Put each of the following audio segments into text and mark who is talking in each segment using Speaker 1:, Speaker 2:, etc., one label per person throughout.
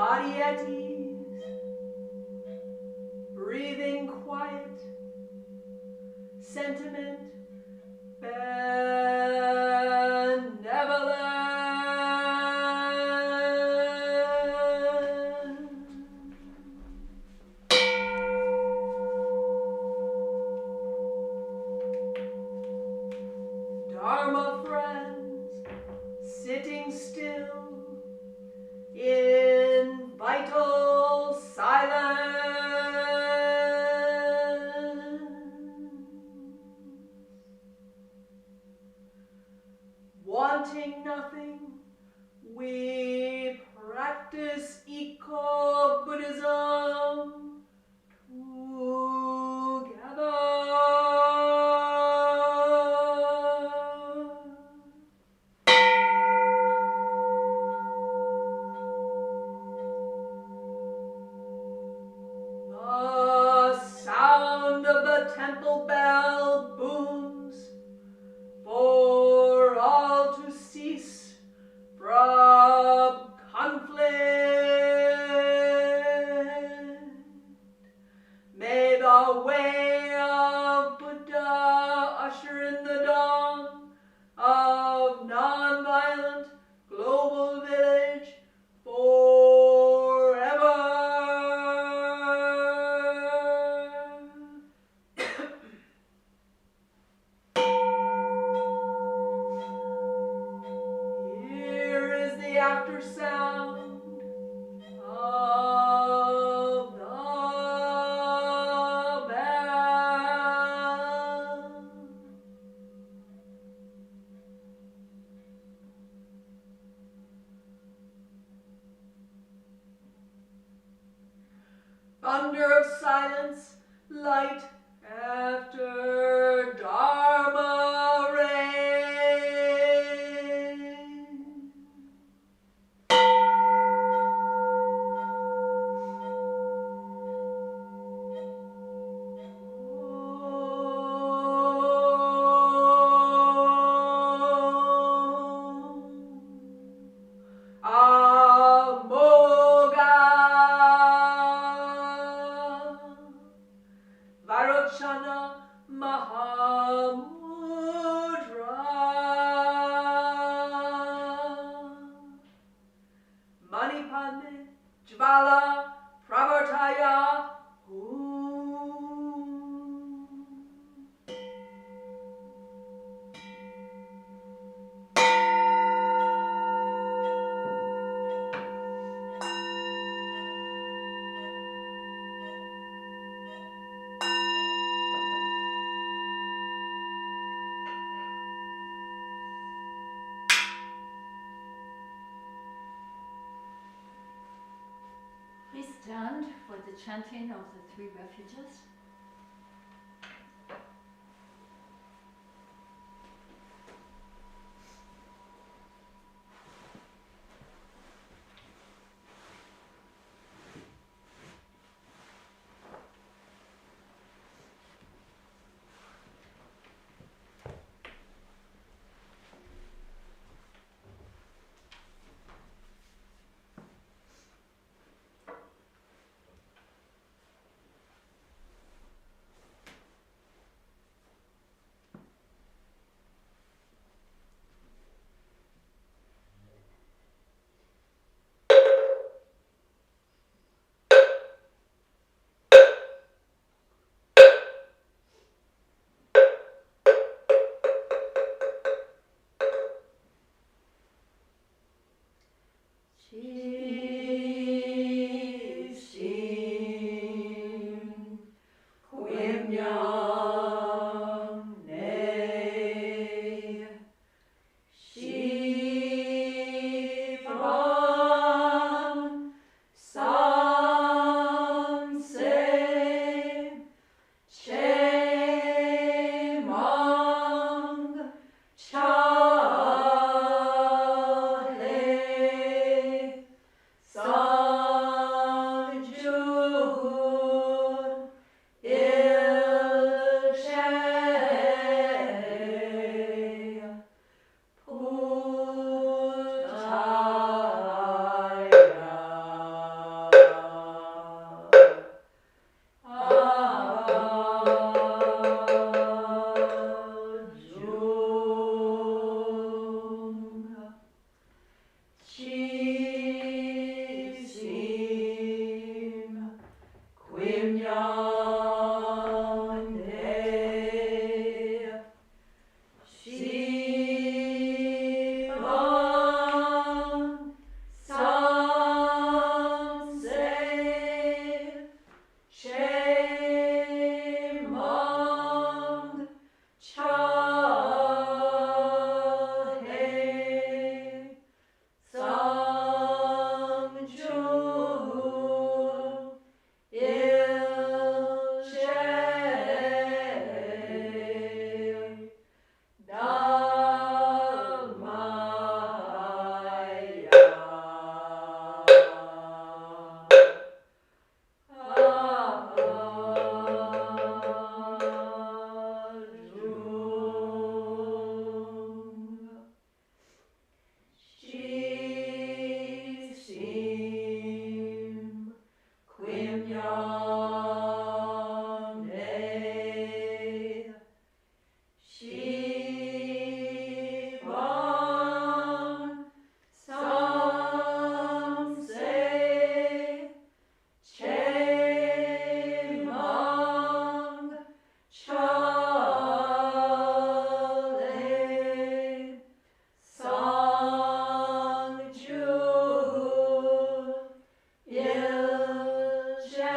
Speaker 1: body at ease, breathing quiet, sentiment benevolent. Dharma friends, sitting still in vital silence, wanting nothing, we practice eco-Buddhism together. The sound of the temple bell booms for all to cease from conflict. May the way of Buddha usher in the dawn of nonviolent global village forever. Here is the after sound of the bell. Thunder of silence, light after Dharma rain. Varochana Mahamudra. Manipadme Jvala Pravartaya.
Speaker 2: Please stand for the chanting of the three refuges.
Speaker 1: Shisim Quim Yande Shivam Samse Shemang Chahe Samju Ilshe Shivam Samse Chemang Chale Sangju Ilshe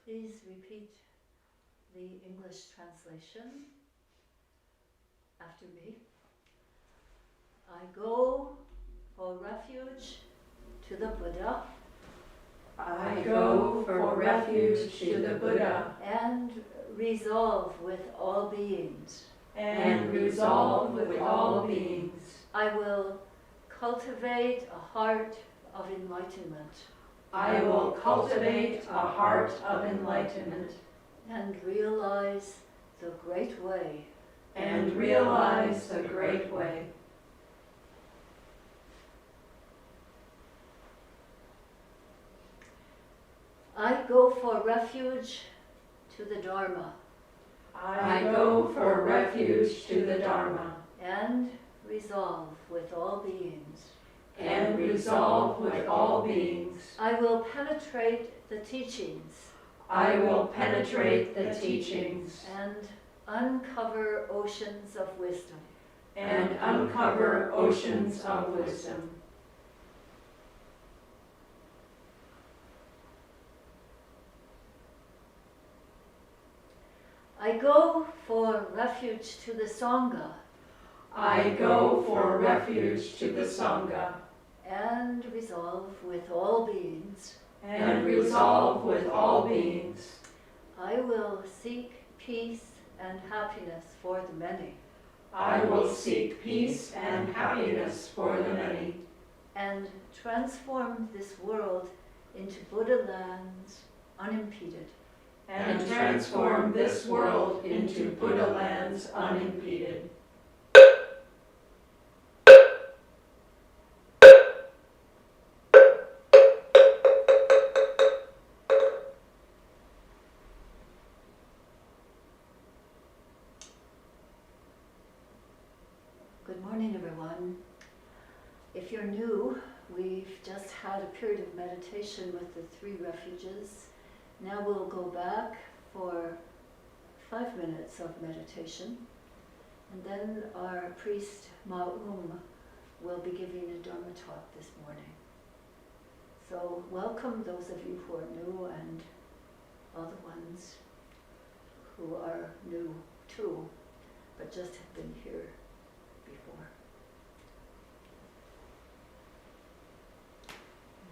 Speaker 2: Please repeat the English translation after me. I go for refuge to the Buddha
Speaker 1: I go for refuge to the Buddha
Speaker 2: and resolve with all beings.
Speaker 1: and resolve with all beings.
Speaker 2: I will cultivate a heart of enlightenment
Speaker 1: I will cultivate a heart of enlightenment
Speaker 2: and realize the great way.
Speaker 1: and realize the great way.
Speaker 2: I go for refuge to the Dharma
Speaker 1: I go for refuge to the Dharma
Speaker 2: and resolve with all beings.
Speaker 1: and resolve with all beings.
Speaker 2: I will penetrate the teachings
Speaker 1: I will penetrate the teachings
Speaker 2: and uncover oceans of wisdom.
Speaker 1: and uncover oceans of wisdom.
Speaker 2: I go for refuge to the Sangha
Speaker 1: I go for refuge to the Sangha
Speaker 2: and resolve with all beings.
Speaker 1: and resolve with all beings.
Speaker 2: I will seek peace and happiness for the many
Speaker 1: I will seek peace and happiness for the many
Speaker 2: and transform this world into Buddha lands unimpeded.
Speaker 1: and transform this world into Buddha lands unimpeded.
Speaker 2: Good morning, everyone. If you're new, we've just had a period of meditation with the 3 refuges. Now we'll go back for 5 minutes of meditation, and then our priest Ma'um will be giving a Dharma talk this morning. So welcome those of you who are new and all the ones who are new too, but just have been here before.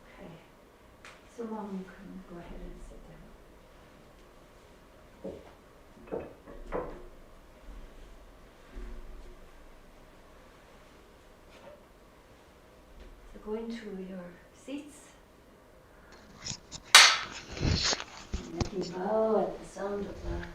Speaker 2: Okay, so Mom, you can go ahead and sit down. So go into your seats. And if you bow at the sound of the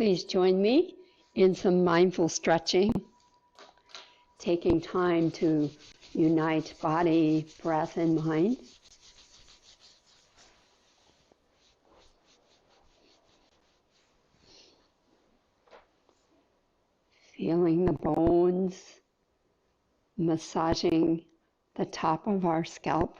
Speaker 3: Please join me in some mindful stretching, taking time to unite body, breath, and mind. Feeling the bones, massaging the top of our scalp.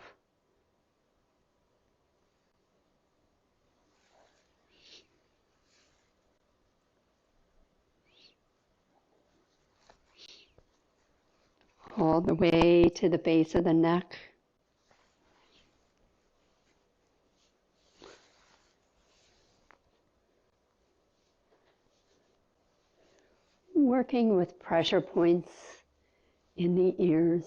Speaker 3: All the way to the base of the neck. Working with pressure points in the ears.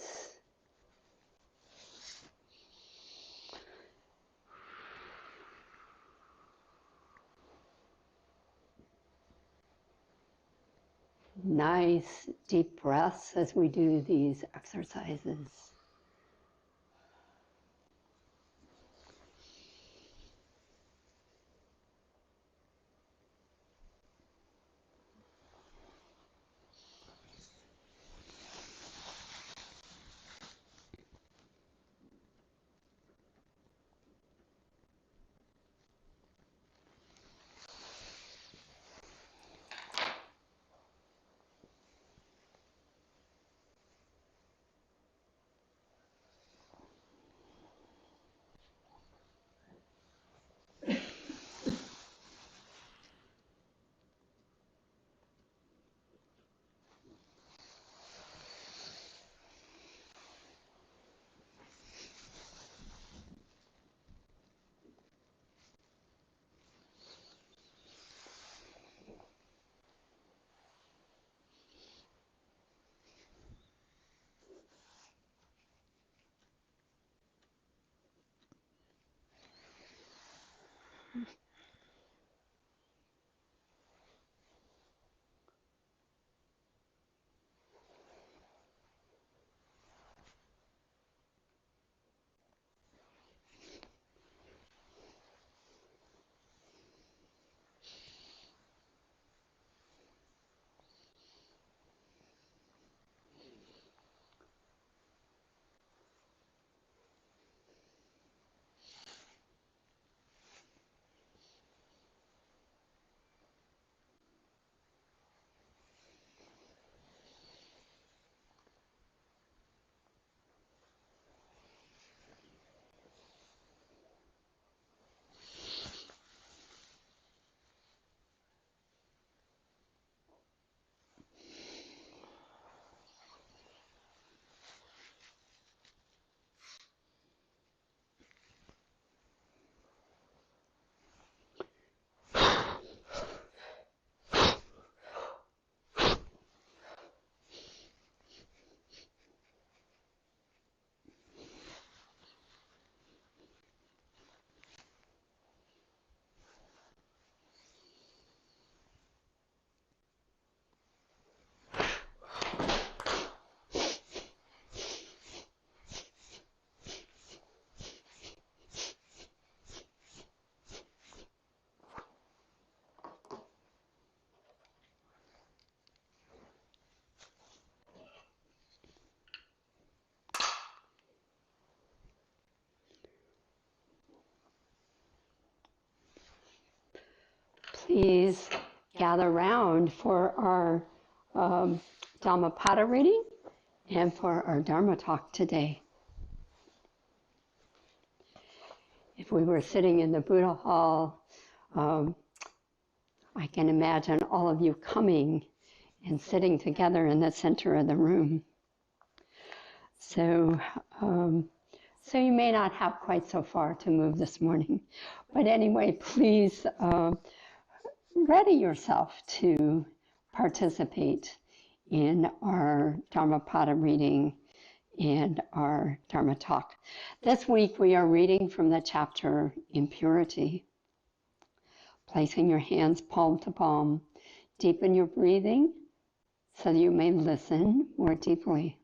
Speaker 3: Nice deep breaths as we do these exercises. Please gather round for our Dhammapada reading and for our Dharma talk today. If we were sitting in the Buddha hall, I can imagine all of you coming and sitting together in the center of the room. So you may not have quite so far to move this morning. But anyway, please ready yourself to participate in our Dhammapada reading and our Dharma talk. This week we are reading from the chapter Impurity. Placing your hands palm to palm, deepen your breathing so that you may listen more deeply.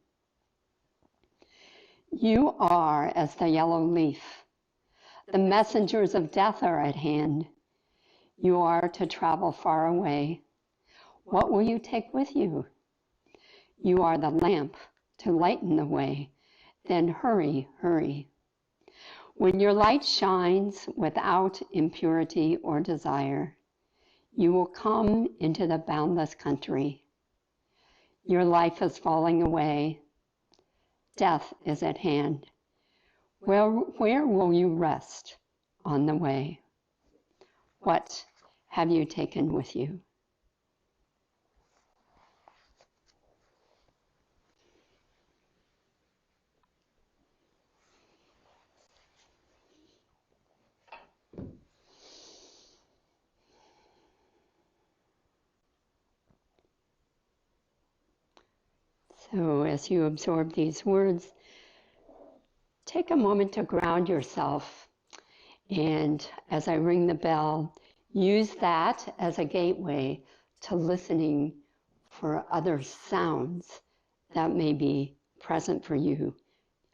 Speaker 3: You are as the yellow leaf. The messengers of death are at hand. You are to travel far away. What will you take with you? You are the lamp to lighten the way. Then hurry, hurry. When your light shines without impurity or desire, you will come into the boundless country. Your life is falling away. Death is at hand. Where will you rest on the way? What have you taken with you? So as you absorb these words, take a moment to ground yourself. And as I ring the bell, use that as a gateway to listening for other sounds that may be present for you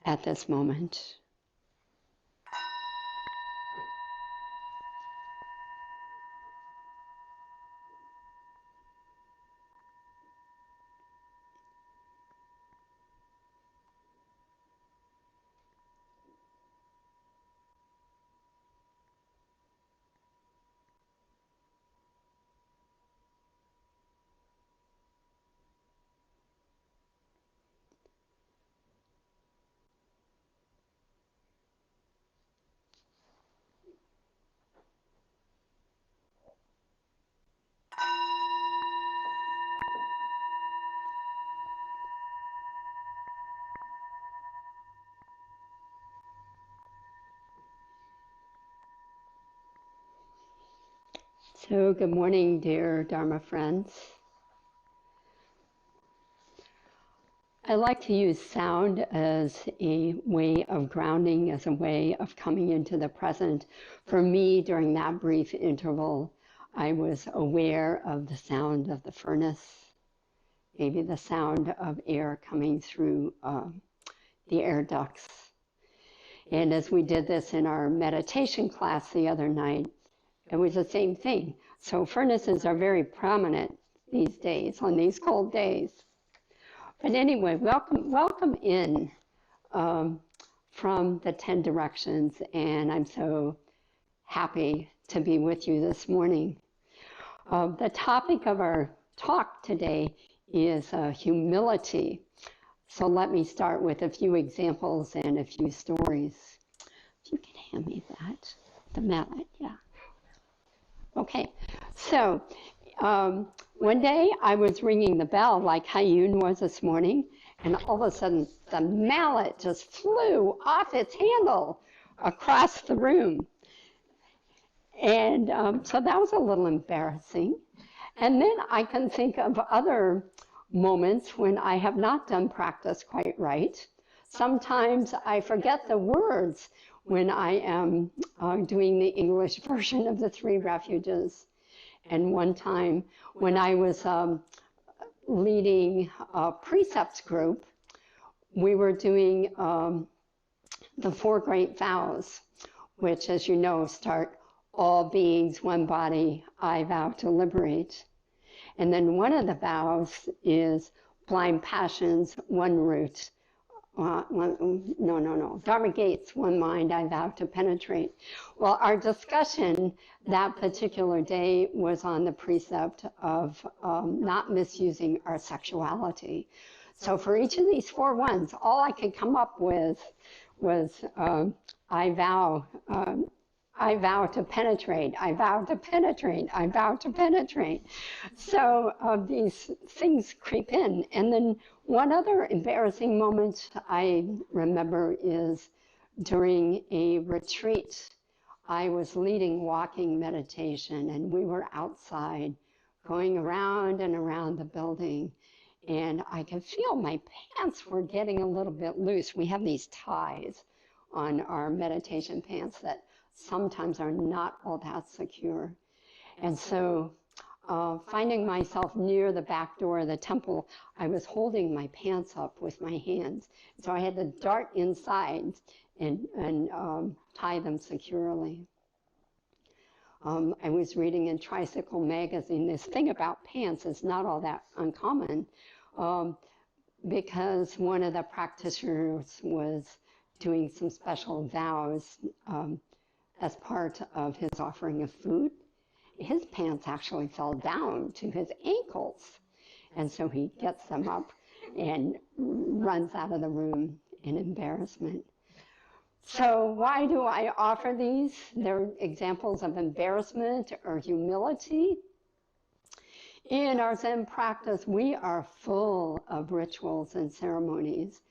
Speaker 3: at this moment. So good morning, dear Dharma friends. I like to use sound as a way of grounding, as a way of coming into the present. For me, during that brief interval, I was aware of the sound of the furnace, maybe the sound of air coming through the air ducts. And as we did this in our meditation class the other night, it was the same thing. So furnaces are very prominent these days, on these cold days. But anyway, welcome in from the 10 directions, and I'm so happy to be with you this morning. The topic of our talk today is humility. So let me start with a few examples and a few stories. If you can hand me that, the mallet, yeah. Okay, so one day I was ringing the bell like Hayun was this morning, and all of a sudden the mallet just flew off its handle across the room. And so that was a little embarrassing. And then I can think of other moments when I have not done practice quite right. Sometimes I forget the words when I am doing the English version of the Three Refuges. And one time when I was leading a precepts group, we were doing the Four Great Vows, which, as you know, start all beings, one body, I vow to liberate. And then one of the vows is blind passions, one root. Dharma gates, one mind, I vow to penetrate. Well, our discussion that particular day was on the precept of not misusing our sexuality. So for each of these 4 ones, all I could come up with was I vow to penetrate, I vow to penetrate, I vow to penetrate. So these things creep in. And then one other embarrassing moment I remember is during a retreat. I was leading walking meditation, and we were outside going around and around the building. And I could feel my pants were getting a little bit loose. We have these ties on our meditation pants that sometimes are not all that secure. And so finding myself near the back door of the temple, I was holding my pants up with my hands. So I had to dart inside and tie them securely. I was reading in Tricycle magazine, this thing about pants is not all that uncommon, because one of the practitioners was doing some special vows as part of his offering of food. His pants actually fell down to his ankles, and so he gets them up and runs out of the room in embarrassment. So why do I offer these? They're examples of embarrassment or humility. In our Zen practice, we are full of rituals and ceremonies,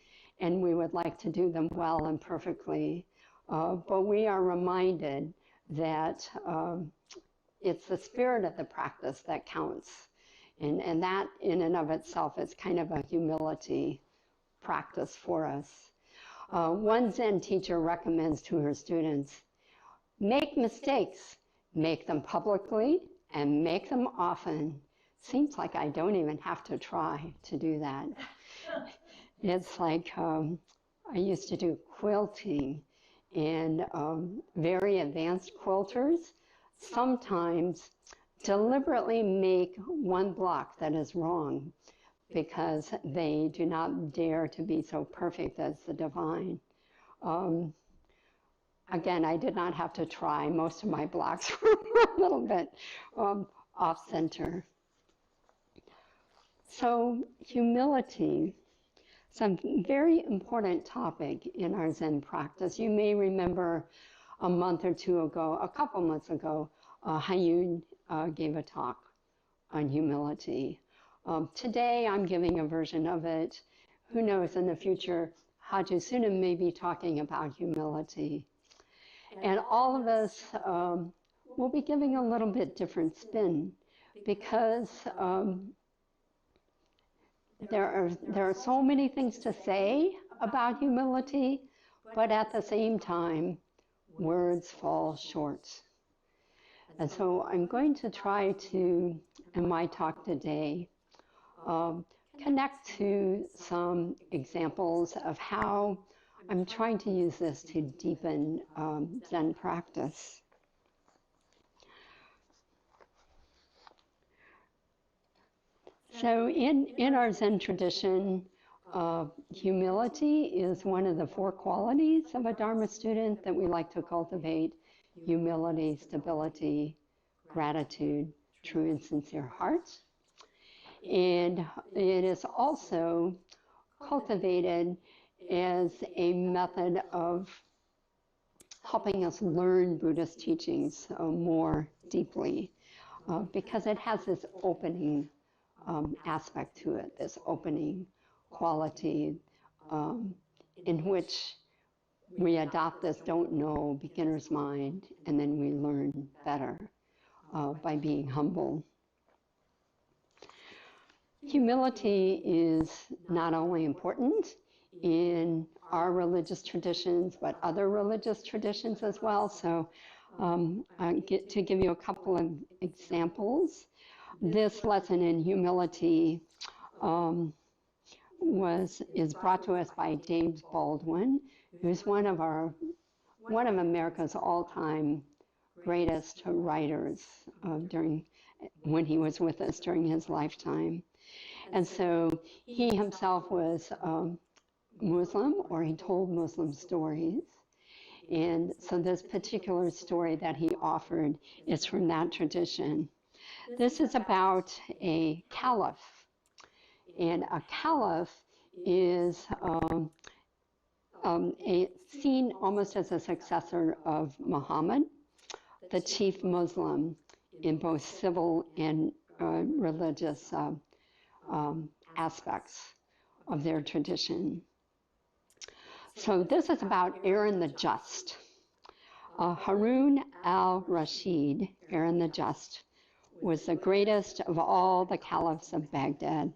Speaker 3: and we would like to do them well and perfectly. But we are reminded that it's the spirit of the practice that counts. And that in and of itself is kind of a humility practice for us. One Zen teacher recommends to her students, make mistakes, make them publicly, and make them often. Seems like I don't even have to try to do that. It's like I used to do quilting, and very advanced quilters sometimes deliberately make one block that is wrong because they do not dare to be so perfect as the divine. Again, I did not have to try. Most of my blocks were a little bit off center. So humility is a very important topic in our Zen practice. You may remember a month or two ago, a couple months ago, Hayun gave a talk on humility. Today I'm giving a version of it. Who knows, in the future, Haji Sunim may be talking about humility. And all of us will be giving a little bit different spin because there are so many things to say about humility, but at the same time, words fall short. And so I'm going to try to, in my talk today, connect to some examples of how I'm trying to use this to deepen Zen practice. So in our Zen tradition, humility is one of the 4 qualities of a Dharma student that we like to cultivate: humility, stability, gratitude, true and sincere heart. And it is also cultivated as a method of helping us learn Buddhist teachings more deeply, because it has this opening aspect to it, this opening quality in which we adopt this don't know beginner's mind, and then we learn better by being humble. Humility is not only important in our religious traditions, but other religious traditions as well. So I get to give you a couple of examples. This lesson in humility is brought to us by James Baldwin, who's one of America's all-time greatest writers when he was with us during his lifetime. And so he himself was Muslim, or he told Muslim stories. And so this particular story that he offered is from that tradition. This is about a caliph. And a caliph is seen almost as a successor of Muhammad, the chief Muslim in both civil and religious aspects of their tradition. So this is about Aaron the Just. Harun al-Rashid, Aaron the Just, was the greatest of all the caliphs of Baghdad.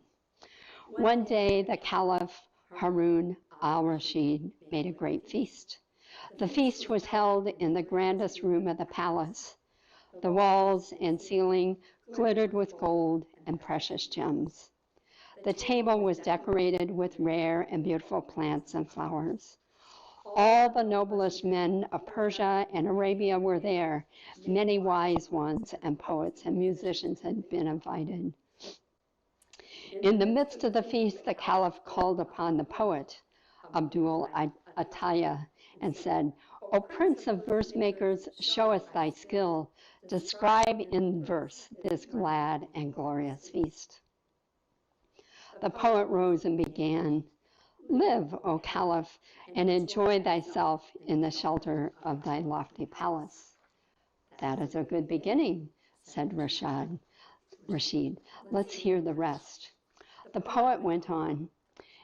Speaker 3: One day, the caliph Harun al-Rashid made a great feast. The feast was held in the grandest room of the palace. The walls and ceiling glittered with gold and precious gems. The table was decorated with rare and beautiful plants and flowers. All the noblest men of Persia and Arabia were there. Many wise ones and poets and musicians had been invited. In the midst of the feast, the Caliph called upon the poet, Abdul Attaya, and said, "O Prince of verse makers, show us thy skill. Describe in verse this glad and glorious feast." The poet rose and began, "Live, O Caliph, and enjoy thyself in the shelter of thy lofty palace." "That is a good beginning," said Rashid. "Let's hear the rest." The poet went on,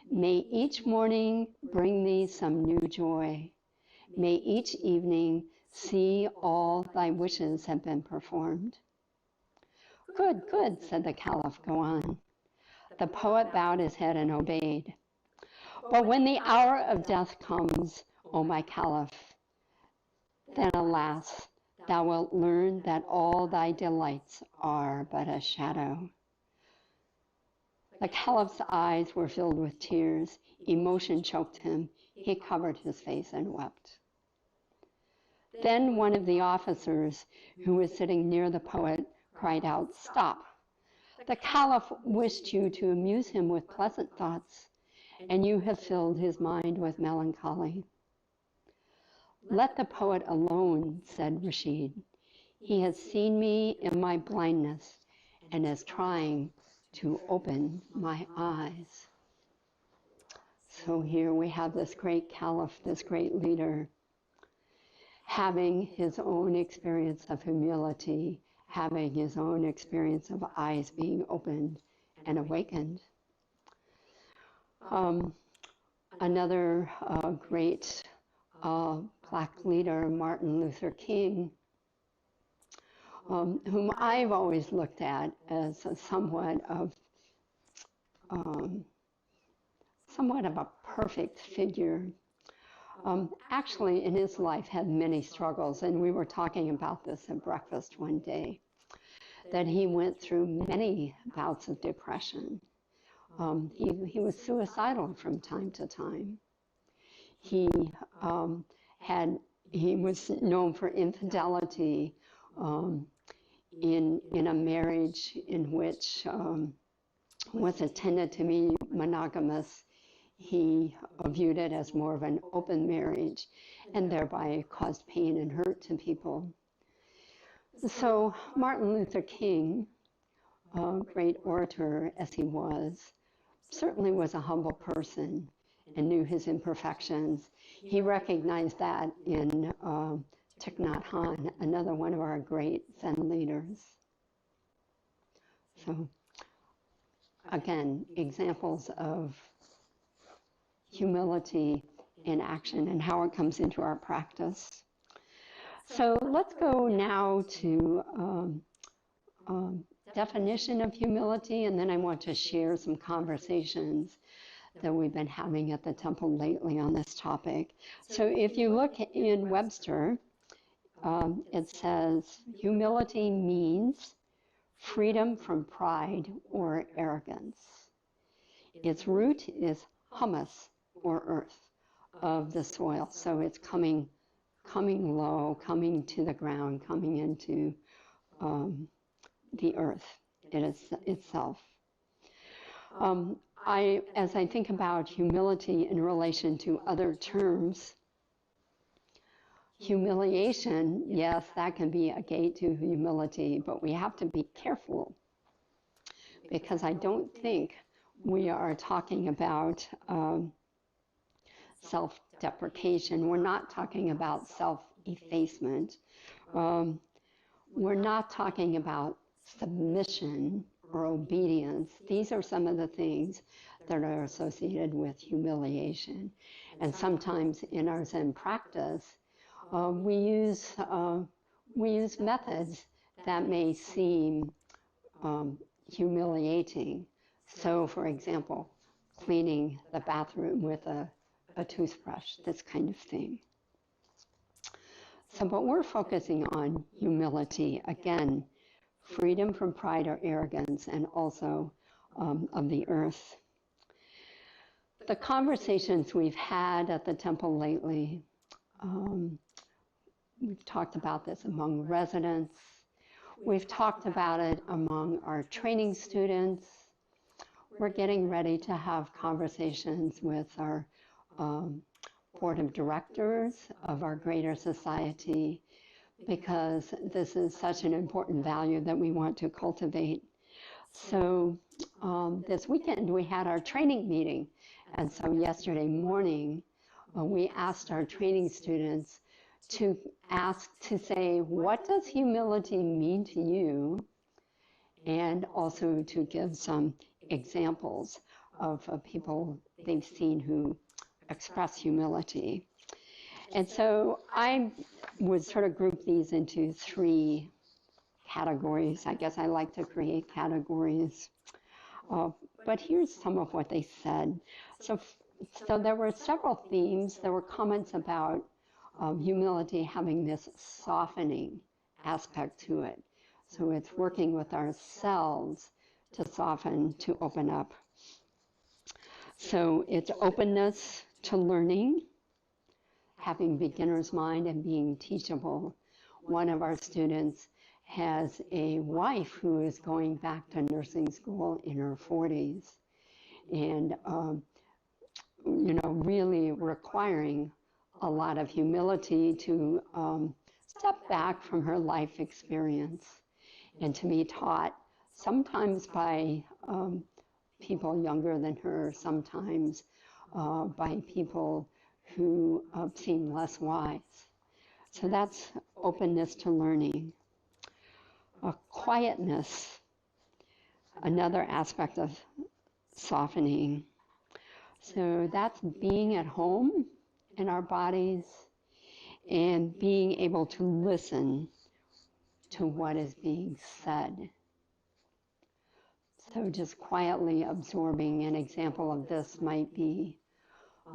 Speaker 3: "May each morning bring thee some new joy. May each evening see all thy wishes have been performed." "Good, good," said the Caliph, "go on." The poet bowed his head and obeyed. "But when the hour of death comes, O my Caliph, then alas, thou wilt learn that all thy delights are but a shadow." The Caliph's eyes were filled with tears. Emotion choked him. He covered his face and wept. Then one of the officers who was sitting near the poet cried out, "Stop! The Caliph wished you to amuse him with pleasant thoughts, and you have filled his mind with melancholy." "Let the poet alone," said Rashid. "He has seen me in my blindness and is trying to open my eyes." So here we have this great Caliph, this great leader, having his own experience of humility, having his own experience of eyes being opened and awakened. Another great Black leader, Martin Luther King, whom I've always looked at as somewhat of a perfect figure. Actually, in his life, had many struggles, and we were talking about this at breakfast one day, that he went through many bouts of depression. He was suicidal from time to time. He was known for infidelity in a marriage in which was intended to be monogamous. He viewed it as more of an open marriage and thereby caused pain and hurt to people. So Martin Luther King, a great orator as he was, certainly was a humble person and knew his imperfections. He recognized that in Thich Nhat Hanh, another one of our great Zen leaders. So again, examples of humility in action and how it comes into our practice. So let's go now to definition of humility, and then I want to share some conversations that we've been having at the temple lately on this topic. So if you look in Webster, it says humility means freedom from pride or arrogance. Its root is humus, or earth, of the soil. So it's coming low, coming to the ground, coming into the earth itself. As I think about humility in relation to other terms, humiliation, yes, that can be a gate to humility, but we have to be careful because I don't think we are talking about self-deprecation. We're not talking about self-effacement. We're not talking about submission or obedience. These are some of the things that are associated with humiliation. And sometimes in our Zen practice, we use methods that may seem humiliating. So, for example, cleaning the bathroom with a toothbrush, this kind of thing. So, but we're focusing on humility, again, freedom from pride or arrogance, and also of the earth. the conversations we've had at the temple lately, we've talked about this among residents. We've talked about it among our training students. We're getting ready to have conversations with our board of directors of our greater society, because this is such an important value that we want to cultivate. So this weekend we had our training meeting, and so yesterday morning we asked our training students to say, what does humility mean to you? And also to give some examples of people they've seen who express humility. And so I would sort of group these into 3 categories. I guess I like to create categories. But here's some of what they said. So there were several themes. There were comments about humility having this softening aspect to it. So it's working with ourselves to soften, to open up. So it's openness to learning, having beginner's mind and being teachable. One of our students has a wife who is going back to nursing school in her 40s, and really requiring a lot of humility to step back from her life experience and to be taught, sometimes by people younger than her, sometimes by people who seem less wise. So that's openness to learning. Quietness, another aspect of softening. So that's being at home in our bodies and being able to listen to what is being said. So just quietly absorbing. An example of this might be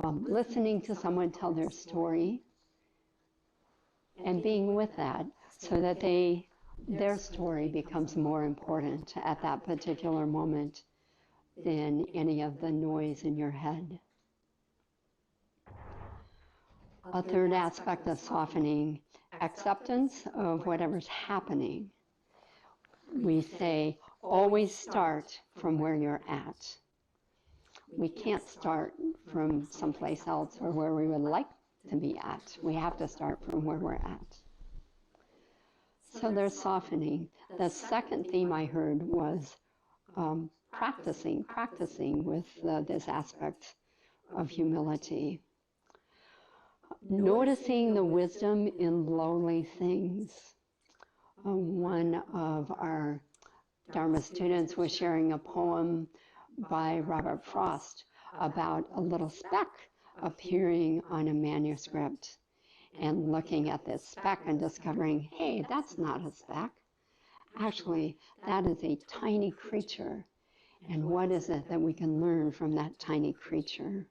Speaker 3: listening to someone tell their story and being with that so that their story becomes more important at that particular moment than any of the noise in your head. A third aspect of softening, acceptance of whatever's happening. We say, always start from where you're at. We can't start from someplace else or where we would like to be at. We have to start from where we're at. So there's softening. The second theme I heard was practicing with this aspect of humility. Noticing the wisdom in lowly things. One of our Dharma students was sharing a poem by Robert Frost about a little speck appearing on a manuscript, and looking at this speck and discovering, hey, that's not a speck. Actually, that is a tiny creature. And what is it that we can learn from that tiny creature?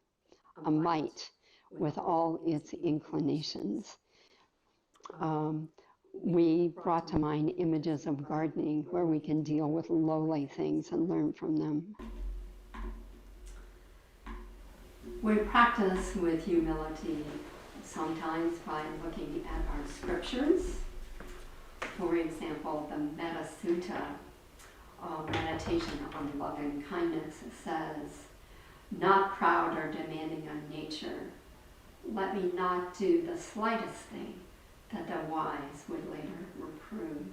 Speaker 3: A mite with all its inclinations. We brought to mind images of gardening where we can deal with lowly things and learn from them. We practice with humility sometimes by looking at our scriptures. For example, the Metta Sutta, meditation on love and kindness, says, not proud or demanding of nature, let me not do the slightest thing that the wise would later reprove.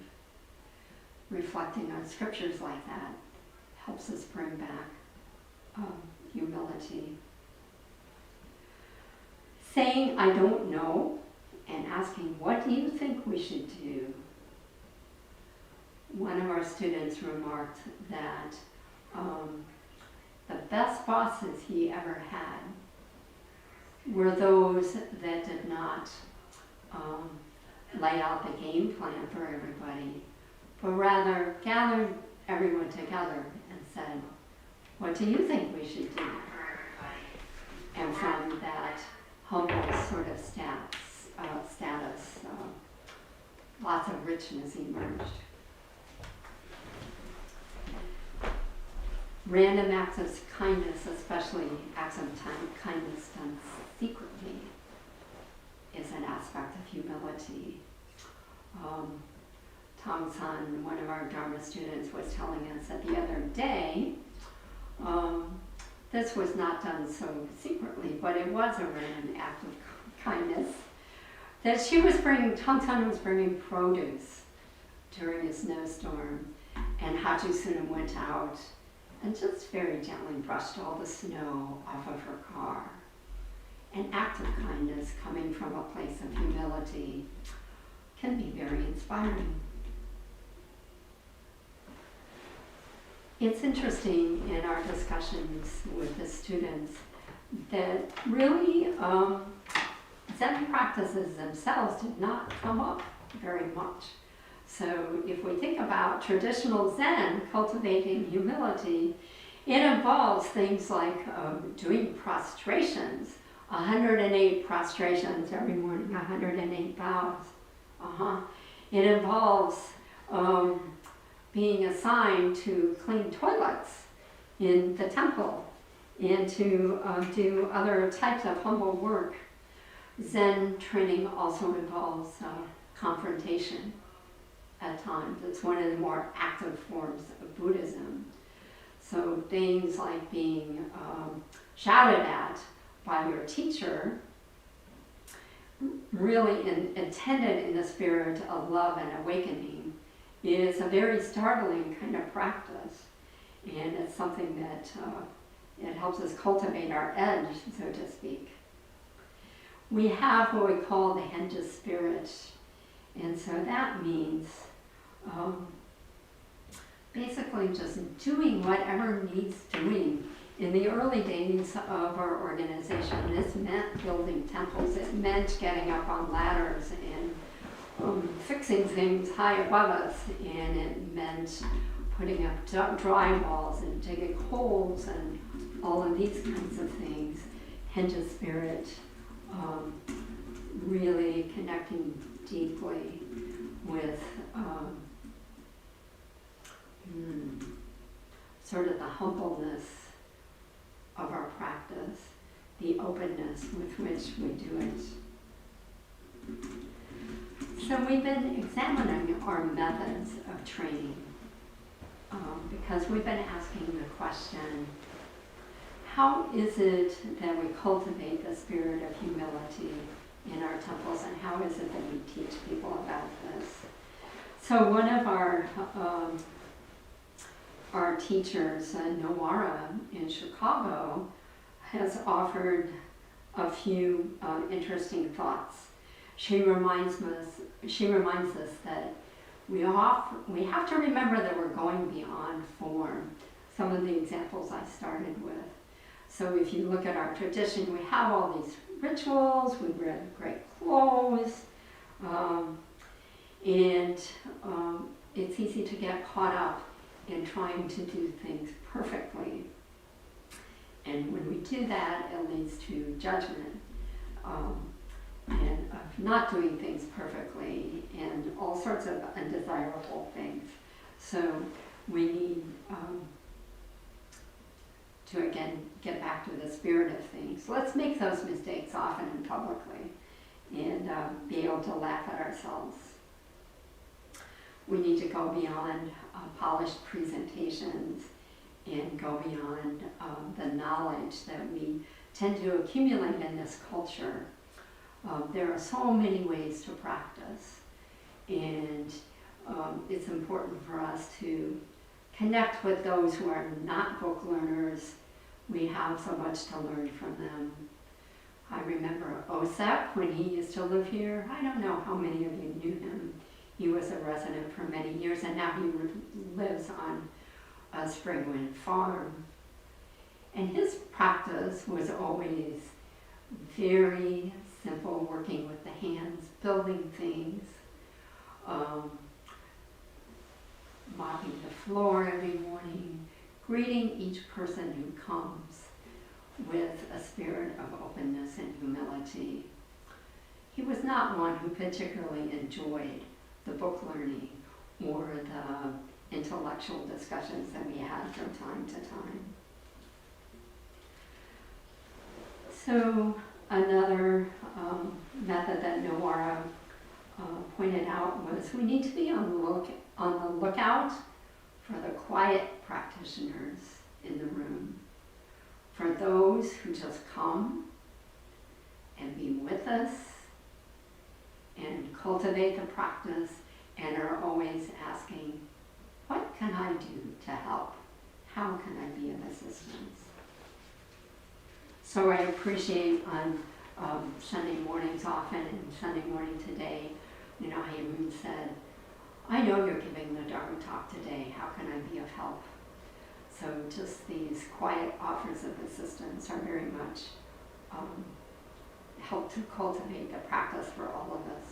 Speaker 3: Reflecting on scriptures like that helps us bring back humility. Saying, I don't know, and asking, what do you think we should do? One of our students remarked that the best bosses he ever had were those that did not lay out the game plan for everybody, but rather gathered everyone together and said, what do you think we should do? And from that humble sort of status, lots of richness emerged. Random acts of kindness, especially acts of kindness done secretly, is an aspect of humility. Tong-san, one of our Dharma students, was telling us that the other day, this was not done so secretly, but it was a random act of kindness, that Tong-san was bringing produce during a snowstorm, and Hachi-sunan went out and just very gently brushed all the snow off of her car. An act of kindness coming from a place of humility can be very inspiring. It's interesting in our discussions with the students that really Zen practices themselves did not come up very much. So if we think about traditional Zen cultivating humility, it involves things like doing prostrations, 108 prostrations every morning, 108 bows. It involves being assigned to clean toilets in the temple and to do other types of humble work. Zen training also involves confrontation at times. It's one of the more active forms of Buddhism. So things like being shouted at by your teacher, really intended in the spirit of love and awakening, is a very startling kind of practice. And it's something that it helps us cultivate our edge, so to speak. We have what we call the Henja spirit. And so that means basically just doing whatever needs doing. In the early days of our organization, this meant building temples. It meant getting up on ladders and fixing things high above us. And it meant putting up drywalls and digging holes and all of these kinds of things. Henja spirit, really connecting deeply with sort of the humbleness of our practice, the openness with which we do it. So we've been examining our methods of training because we've been asking the question, how is it that we cultivate the spirit of humility in our temples, and how is it that we teach people about this? So one of our teachers, Noara in Chicago, has offered a few interesting thoughts. She reminds us that we have to remember that we're going beyond form. Some of the examples I started with. So if you look at our tradition, we have all these rituals, we wear great clothes, and it's easy to get caught up in trying to do things perfectly. And when we do that, it leads to judgment and of not doing things perfectly and all sorts of undesirable things. So we need to again get back to the spirit of things. Let's make those mistakes often and publicly and be able to laugh at ourselves. We need to go beyond polished presentations and go beyond the knowledge that we tend to accumulate in this culture. There are so many ways to practice, and it's important for us to connect with those who are not book learners. We have so much to learn from them. I remember Osep when he used to live here. I don't know how many of you knew him. He was a resident for many years, and now he lives on a Springwind farm. And his practice was always very simple, working with the hands, building things, mopping the floor every morning, greeting each person who comes with a spirit of openness and humility. He was not one who particularly enjoyed the book learning or the intellectual discussions that we had from time to time. So another method that Noara pointed out was we need to be on the lookout for the quiet practitioners in the room, for those who just come and be with us and cultivate the practice and are always asking, what can I do to help? How can I be of assistance? So I appreciate on Sunday mornings often, and Sunday morning today, Hayman said, I know you're giving the Dharma talk today, how can I be of help? So just these quiet offers of assistance are very much help to cultivate the practice for all of us.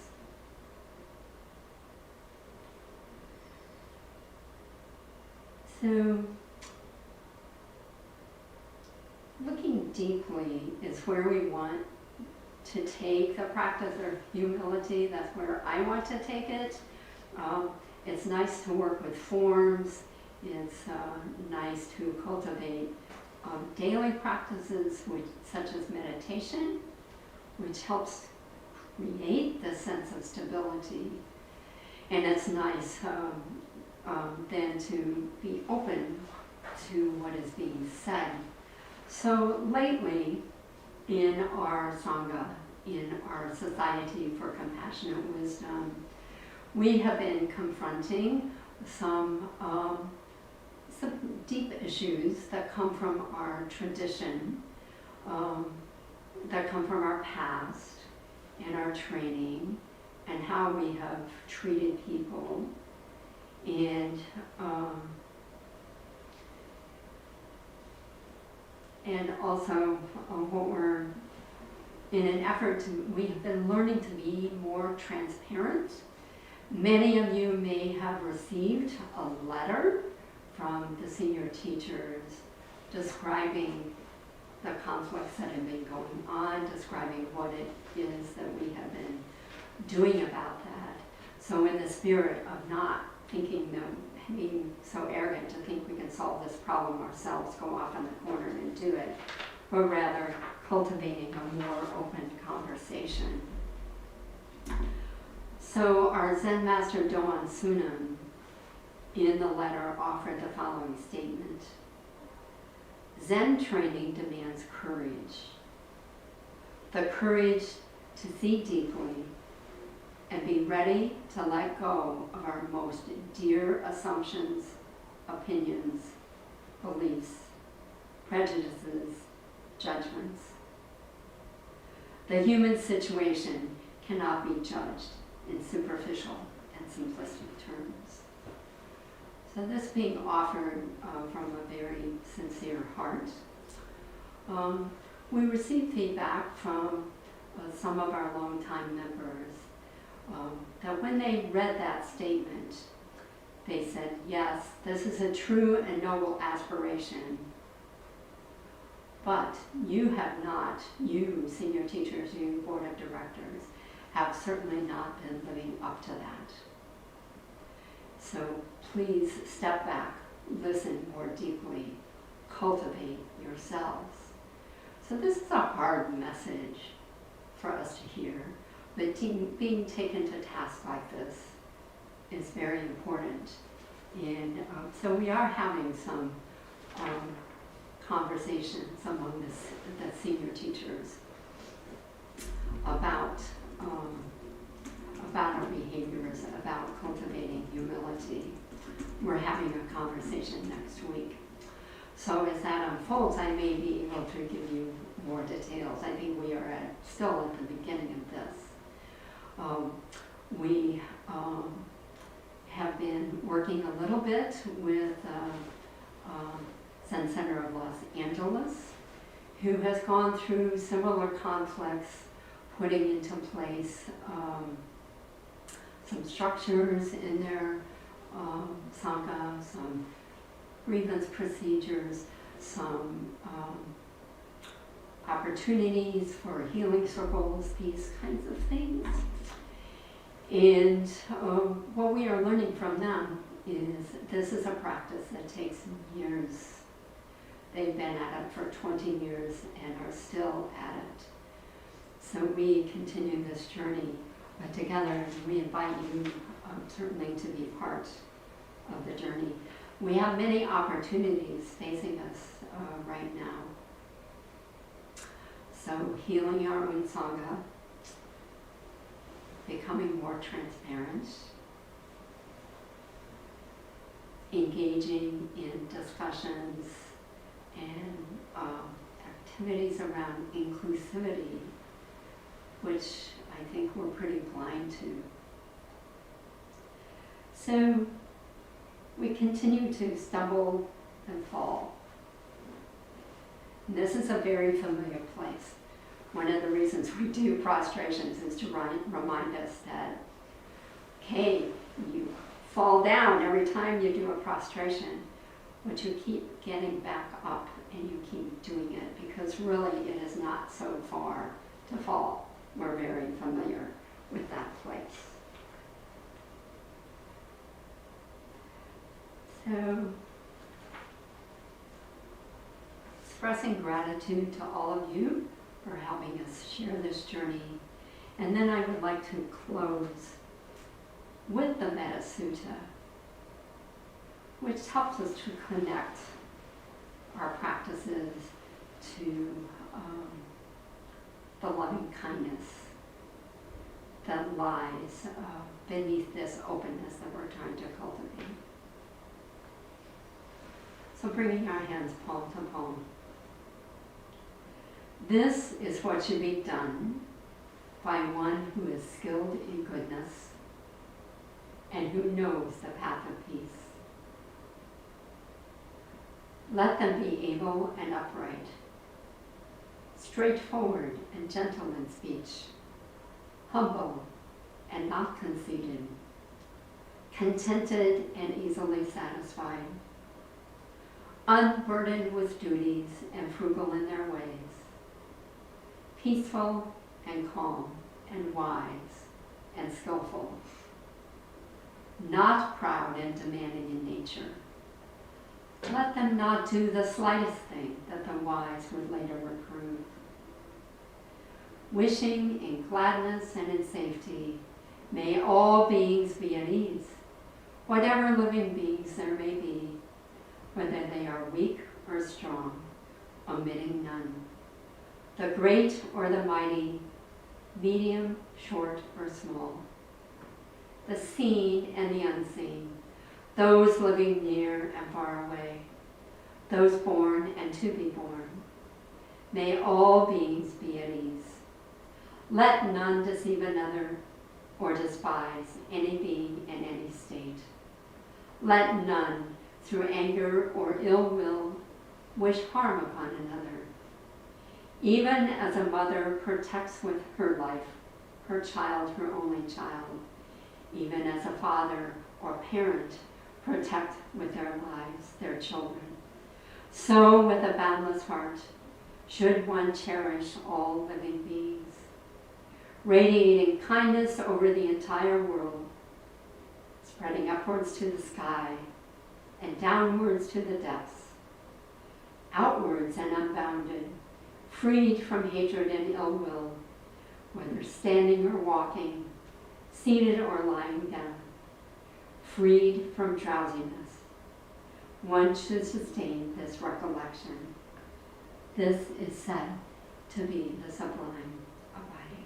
Speaker 3: So looking deeply is where we want to take the practice of humility. That's where I want to take it. It's nice to work with forms. It's nice to cultivate daily practices such as meditation, which helps create the sense of stability. And it's nice then to be open to what is being said. So lately, in our Sangha, in our Society for Compassionate Wisdom, we have been confronting some deep issues that come from our tradition, that come from our past and our training, and how we have treated people, and also what we're in an effort to, we have been learning to be more transparent. Many of you may have received a letter from the senior teachers describing the conflicts that have been going on, describing what it is that we have been doing about that. So in the spirit of not thinking that being so arrogant to think we can solve this problem ourselves, go off in the corner and do it, but rather cultivating a more open conversation. So our Zen master Doan Sunan in the letter offered the following statement. Zen training demands courage. The courage to see deeply and be ready to let go of our most dear assumptions, opinions, beliefs, prejudices, judgments. The human situation cannot be judged in superficial and simplistic terms. So this being offered from a very sincere heart. We received feedback from some of our longtime members that when they read that statement, they said, yes, this is a true and noble aspiration, but you have not, you senior teachers, you board of directors, have certainly not been living up to that. So please step back, listen more deeply, cultivate yourselves. So this is a hard message for us to hear, but being taken to task like this is very important. And so we are having some conversations among the senior teachers about our behaviors, about cultivating humility. We're having a conversation next week. So as that unfolds, I may be able to give you more details. I think we are still at the beginning of this. We have been working a little bit with Zen Center of Los Angeles, who has gone through similar conflicts, putting into place some structures in their Sangha, some grievance procedures, some opportunities for healing circles, these kinds of things. And what we are learning from them this is a practice that takes years. They've been at it for 20 years and are still at it. So we continue this journey together. We invite you certainly to be part of the journey. We have many opportunities facing us right now. So healing our own sangha, becoming more transparent, engaging in discussions and activities around inclusivity, which I think we're pretty blind to. So we continue to stumble and fall. And this is a very familiar place. One of the reasons we do prostrations is to remind us that, okay, you fall down every time you do a prostration, but you keep getting back up and you keep doing it, because really it is not so far to fall. We're very familiar with that place. So, expressing gratitude to all of you for helping us share this journey. And then I would like to close with the Metta Sutta, which helps us to connect our practices to the loving kindness that lies beneath this openness that we're trying to cultivate. So bringing our hands palm to palm. This is what should be done by one who is skilled in goodness and who knows the path of peace. Let them be able and upright, straightforward and gentle in speech, humble and not conceited, contented and easily satisfied, unburdened with duties and frugal in their ways, peaceful and calm and wise and skillful, not proud and demanding in nature. Let them not do the slightest thing that the wise would later reprove. Wishing in gladness and in safety, may all beings be at ease, whatever living beings there may be, whether they are weak or strong, omitting none. The great or the mighty, medium, short, or small. The seen and the unseen, those living near and far away, those born and to be born. May all beings be at ease. Let none deceive another or despise any being in any state. Let none, through anger or ill will, wish harm upon another. Even as a mother protects with her life her child, her only child, even as a father or parent protect with their lives their children, so with a boundless heart should one cherish all living beings, radiating kindness over the entire world, spreading upwards to the sky and downwards to the depths, outwards and unbounded, freed from hatred and ill will, whether standing or walking, seated or lying down, freed from drowsiness. One should sustain this recollection. This is said to be the sublime abiding.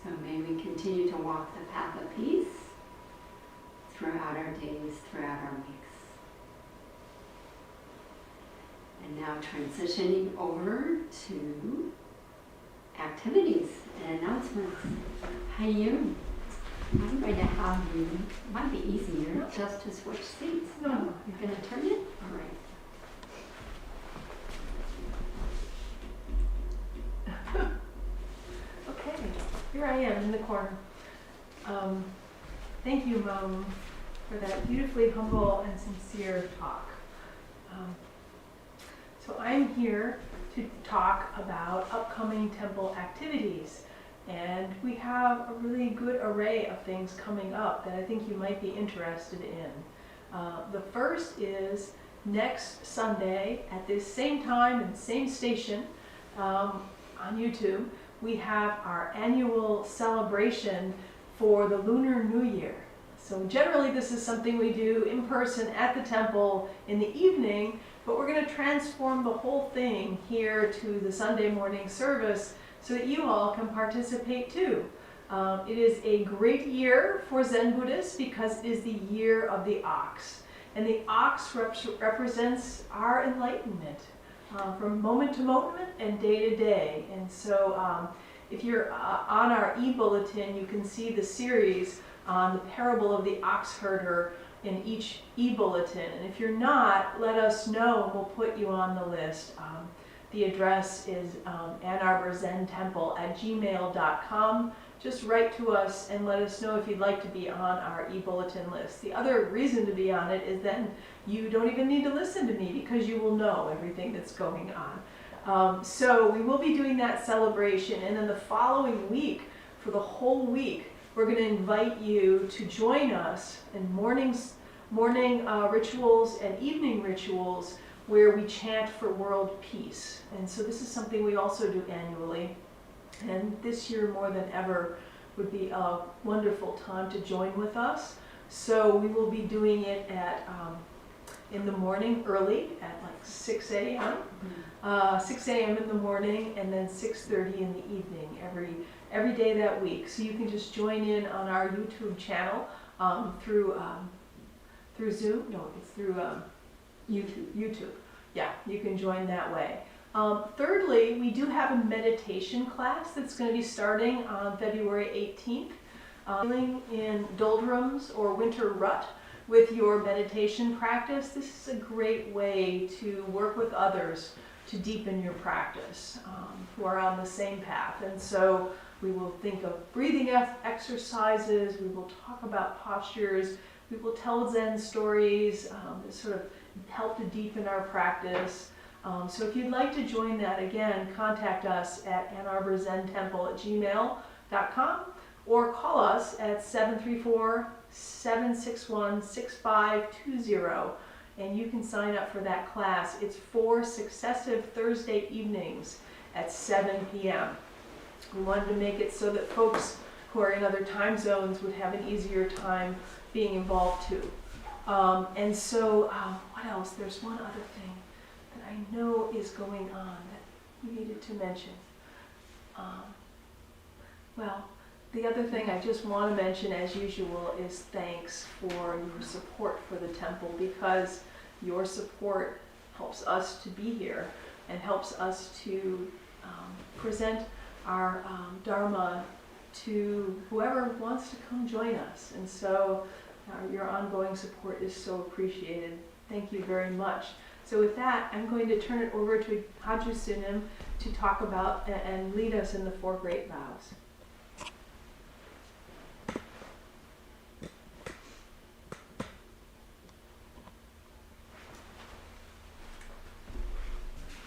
Speaker 3: So may we continue to walk the path of peace throughout our days, throughout our weeks. And now transitioning over to activities
Speaker 4: And announcements. Hayun, I'm going to have you, might be easier just to switch seats.
Speaker 5: No.
Speaker 4: You're going to turn it? All right.
Speaker 5: Okay, here I am in the corner. Thank you, Mom, for that beautifully humble and sincere talk. So I'm here to talk about upcoming temple activities. And we have a really good array of things coming up that I think you might be interested in. The first is next Sunday at this same time and same station on YouTube, we have our annual celebration for the Lunar New Year. So generally this is something we do in person at the temple in the evening, but we're going to transform the whole thing here to the Sunday morning service so that you all can participate too. It is a great year for Zen Buddhists because it is the year of the ox. And the ox represents our enlightenment from moment to moment and day to day. And so if you're on our e-bulletin, you can see the series on the parable of the ox herder in each e-bulletin. And if you're not, let us know and we'll put you on the list. The address is AnnArborZenTemple@gmail.com. Just write to us and let us know if you'd like to be on our e-bulletin list. The other reason to be on it is then you don't even need to listen to me because you will know everything that's going on. So we will be doing that celebration, and then the following week, for the whole week, we're going to invite you to join us in morning rituals and evening rituals where we chant for world peace. And so this is something we also do annually. And this year more than ever would be a wonderful time to join with us. So we will be doing it at in the morning early at like 6 a.m. 6 a.m. in the morning and then 6:30 in the evening every day that week. So you can just join in on our YouTube channel through Zoom. No, it's through YouTube. Yeah, you can join that way. Thirdly, we do have a meditation class that's going to be starting on February 18th. Feeling in doldrums or winter rut with your meditation practice, this is a great way to work with others to deepen your practice who are on the same path. And so we will think of breathing exercises, we will talk about postures, we will tell Zen stories that sort of help to deepen our practice. So if you'd like to join that, again, contact us at AnnArborZenTemple@gmail.com or call us at 734-761-6520 and you can sign up for that class. It's 4 successive Thursday evenings at 7 p.m. We wanted to make it so that folks who are in other time zones would have an easier time being involved too. And so, what else? There's one other thing that I know is going on that we needed to mention. Well, the other thing I just want to mention, as usual, is thanks for your support for the temple, because your support helps us to be here and helps us to present our Dharma to whoever wants to come join us. And so your ongoing support is so appreciated. Thank you very much. So with that, I'm going to turn it over to Haju Sunim to talk about and lead us in the 4 great vows.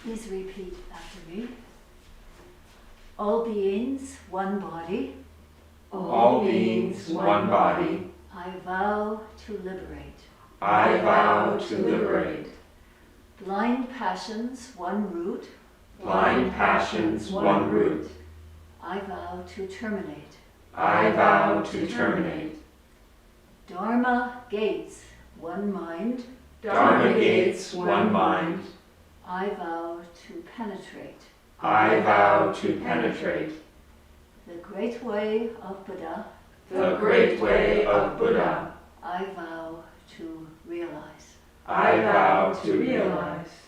Speaker 2: Please repeat after me. All beings, one body.
Speaker 1: All beings, one body.
Speaker 2: I vow to liberate.
Speaker 1: I vow to liberate.
Speaker 2: Blind passions, one root.
Speaker 1: Blind passions, one root.
Speaker 2: I vow to terminate.
Speaker 1: I vow to terminate.
Speaker 2: Dharma gates, one mind.
Speaker 1: Dharma gates, one mind.
Speaker 2: I vow to penetrate.
Speaker 1: I vow to penetrate.
Speaker 2: The great way of Buddha.
Speaker 1: The great way of Buddha.
Speaker 2: I vow to realize.
Speaker 1: I vow to realize.